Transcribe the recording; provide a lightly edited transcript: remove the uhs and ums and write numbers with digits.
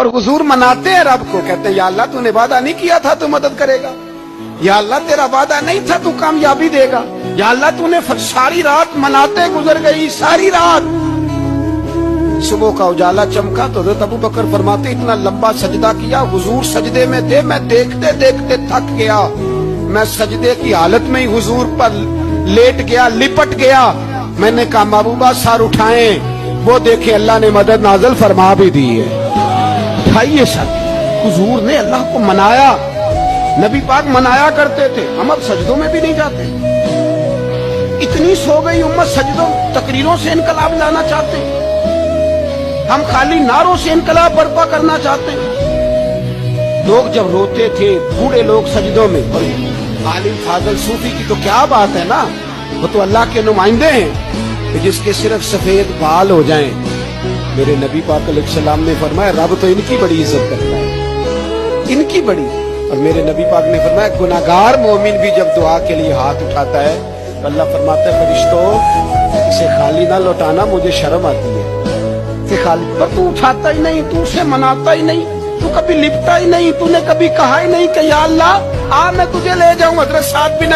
اور हुजूर मनाते हैं रब को, कहते हैं या अल्लाह तूने वादा नहीं किया था तू मदद करेगा, या अल्लाह तेरा वादा नहीं था तू कामयाबी देगा, या अल्लाह तूने सारी रात मनाते गुजर गई, सारी रात। सुबह का उजाला चमका तो हज़रत अबू बकर फरमाते इतना लंबा सजदा किया, हुजूर सजदे में थे, मैं देखते देखते थक गया, मैं सजदे की हालत में ही हुजूर पर लेट गया, लिपट गया। मैंने कहा महबूबा सर उठाएं, वो देखे अल्लाह ने मदद नाज़िल फरमा भी दी है। उठाइए सर। हुजूर ने अल्लाह को मनाया, नबी पाक मनाया करते थे, हम अब सजदों में भी नहीं जाते। इतनी सो गई उम्मत, सजदों तकरीरों से इनकलाब लाना चाहते हैं, हम खाली नारों से इनकलाब बर्पा करना चाहते हैं। लोग जब रोते थे, बूढ़े लोग सजदों में, और आलिम फाजल सूफी की तो क्या बात है ना, वो तो अल्लाह के नुमाइंदे हैं कि जिसके सिर्फ सफेद बाल हो जाएं। मेरे नबी पाक अलैहिस्सलाम ने फरमाया रब तो इनकी बड़ी इज्जत करता है, इनकी बड़ी। और मेरे नबी पाक ने फरमाया गुनाहगार मोमिन भी जब दुआ के लिए हाथ उठाता है तो अल्लाह फरमाता है फरिश्तों इसे खाली ना लौटाना, मुझे शर्म आती है। इसे खाली, पर तू उठाता ही नहीं, तू उसे मनाता ही नहीं, तू कभी लिपटा ही नहीं, तूने कभी कहा ही नहीं कि या अल्लाह आ मैं तुझे ले जाऊं। हज़रत साद बिन